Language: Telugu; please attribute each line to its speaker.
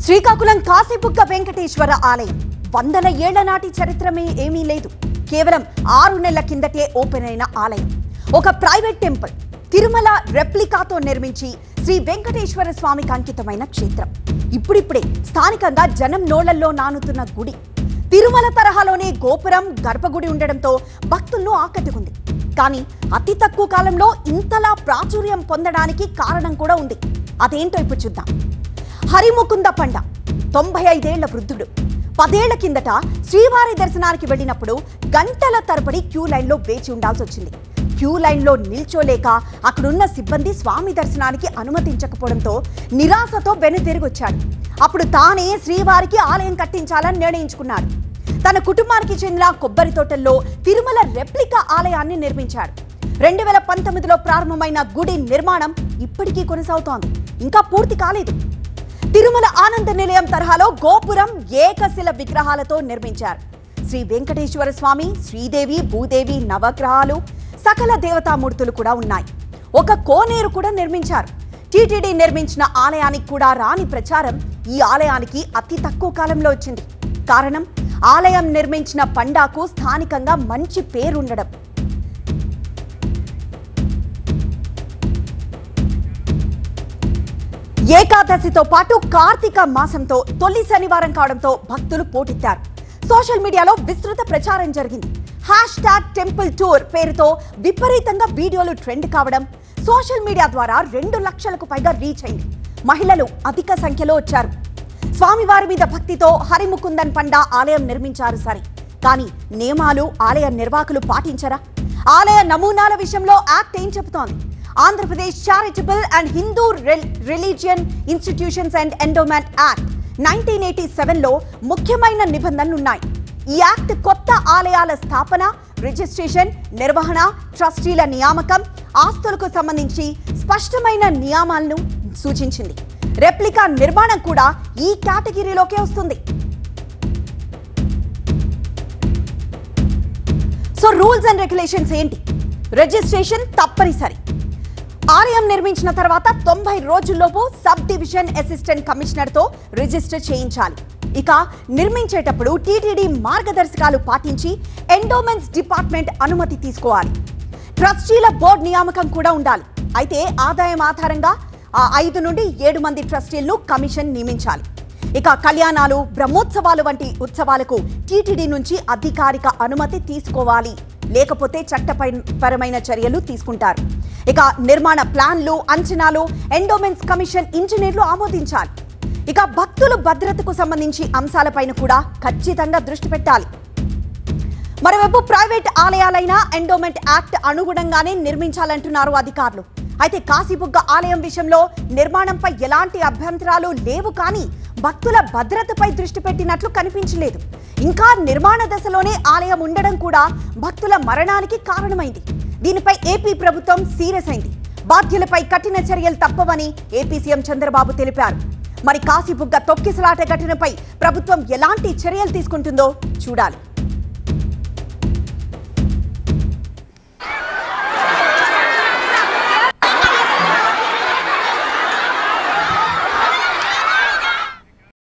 Speaker 1: శ్రీకాకుళం కాశీబుగ్గ వెంకటేశ్వర ఆలయం వందల ఏళ్ల నాటి చరిత్రమే ఏమీ లేదు. కేవలం 6 నెలల కిందటే ఓపెన్ అయిన ఆలయం. ఒక ప్రైవేట్ టెంపుల్ తిరుమల రెప్లికాతో నిర్మించి శ్రీ వెంకటేశ్వర స్వామికి అంకితమైన క్షేత్రం. ఇప్పుడిప్పుడే స్థానికంగా జనం నోళ్లలో నానుతున్న గుడి. తిరుమల తరహాలోనే గోపురం, గర్భగుడి ఉండడంతో భక్తులను ఆకట్టుకుంది. కానీ అతి తక్కువ కాలంలో ఇంతలా ప్రాచుర్యం పొందడానికి కారణం కూడా ఉంది. అదేంటో ఇప్పుడు చూద్దాం. హరిముకుంద పండ 95 ఏళ్ల వృద్ధుడు 10 ఏళ్ల కిందట శ్రీవారి దర్శనానికి వెళ్ళినప్పుడు గంటల తరబడి క్యూ లైన్లో వేచి ఉండాల్సి వచ్చింది. క్యూ లైన్లో నిల్చోలేక అక్కడున్న సిబ్బంది స్వామి దర్శనానికి అనుమతించకపోవడంతో నిరాశతో వెనుతిరిగి వచ్చాడు. అప్పుడు తానే శ్రీవారికి ఆలయం కట్టించాలని నిర్ణయించుకున్నాడు. తన కుటుంబానికి చెందిన కొబ్బరి తోటల్లో తిరుమల రెప్లికా ఆలయాన్ని నిర్మించాడు. 2019లో ప్రారంభమైన గుడి నిర్మాణం ఇప్పటికీ కొనసాగుతోంది. ఇంకా పూర్తి కాలేదు. తిరుమల ఆనంద నిలయం తరహాలో గోపురం ఏకశిల విగ్రహాలతో నిర్మించారు. శ్రీ వెంకటేశ్వర స్వామి, శ్రీదేవి, భూదేవి నవగ్రహాలు, సకల దేవతామూర్తులు కూడా ఉన్నాయి. ఒక కోనేరు కూడా నిర్మించారు. టీటీడీ నిర్మించిన ఆలయానికి కూడా రాని ప్రచారం ఈ ఆలయానికి అతి తక్కువ కాలంలో వచ్చింది. కారణం, ఆలయం నిర్మించిన పండాకు స్థానికంగా మంచి పేరుండడం. ఏకాదశితో పాటు కార్తీక మాసంతో తొలి శనివారం కావడంతో భక్తులు పోటెత్తారు. సోషల్ మీడియాలో విస్తృత ప్రచారం జరిగింది. #టెంపుల్ టూర్ పేరుతో విపరీతంగా వీడియోలు ట్రెండ్ కావడం, సోషల్ మీడియా ద్వారా 2 లక్షలకు పైగా రీచ్ అయింది. మహిళలు అధిక సంఖ్యలో వచ్చారు. స్వామివారి మీద భక్తితో హరిముకుందన్ పండ ఆలయం నిర్మించారు సరే, కానీ నియమాలు ఆలయ నిర్వాహకులు పాటించరా? ఆలయ నమూనాల విషయంలో యాక్ట్ ఏం చెబుతోంది? Andhra Pradesh charitable and Hindu religion institutions and endowment act 1987లో ముఖ్యమైన నిబంధనలు ఉన్నాయి. ఈ యాక్ట్ కొత్త ఆలయాల స్థాపన, రిజిస్ట్రేషన్, నిర్వహణ, ట్రస్టీల నియామకం, ఆస్తులకు సంబంధించి స్పష్టమైన నియమాలను సూచించింది. రెప్లికా నిర్మాణం కూడా ఈ కేటగిరీలోకే వస్తుంది. సో రూల్స్ అండ్ రెగ్యులేషన్స్ ఏంటి? రిజిస్ట్రేషన్ తప్పనిసరి. ఆలయం నిర్మించిన తర్వాత 90 రోజుల్లోపు సబ్ డివిజన్ అసిస్టెంట్ కమిషనర్తో రిజిస్టర్ చేయించాలి. ఇక నిర్మించేటప్పుడు టీటీడీ మార్గదర్శకాలు పాటించి ఎండోమెంట్స్ డిపార్ట్మెంట్ అనుమతి తీసుకోవాలి. ట్రస్టీల బోర్డు నియామకం కూడా ఉండాలి. అయితే ఆదాయం ఆధారంగా 5 నుండి 7 మంది ట్రస్టీలను కమిషన్ నియమించాలి. ఇక కళ్యాణాలు, బ్రహ్మోత్సవాలు వంటి ఉత్సవాలకు టీటీడీ నుంచి అధికారిక అనుమతి తీసుకోవాలి. లేకపోతే చట్టపరమైన చర్యలు తీసుకుంటారు. ఇక నిర్మాణ ప్లాన్లు, అంచనాలు ఎండోమెంట్స్ కమిషన్ ఇంజనీర్లు ఆమోదించాలి. ఇక భక్తుల భద్రతకు సంబంధించి అంశాలపైన కూడా ఖచ్చితంగా దృష్టి పెట్టాలి. మరోవైపు ప్రైవేట్ ఆలయాలైన ఎండోమెంట్ యాక్ట్ అనుగుణంగానే నిర్మించాలంటున్నారు అధికారులు. అయితే కాశీబుగ్గ ఆలయం విషయంలో నిర్మాణంపై ఎలాంటి అభ్యంతరాలు లేవు, కానీ భక్తుల భద్రతపై దృష్టి పెట్టినట్లు కనిపించలేదు. ఇంకా నిర్మాణ దశలోనే ఆలయం ఉండడం కూడా భక్తుల మరణానికి కారణమైంది. దీనిపై ఏపీ ప్రభుత్వం సీరియస్ అయింది. బాధ్యులపై కఠిన చర్యలు తప్పవని ఏపీ సీఎం చంద్రబాబు తెలిపారు. మరి కాశీబుగ్గ తొక్కిసలాట ఘటనపై ప్రభుత్వం ఎలాంటి చర్యలు తీసుకుంటుందో చూడాలి.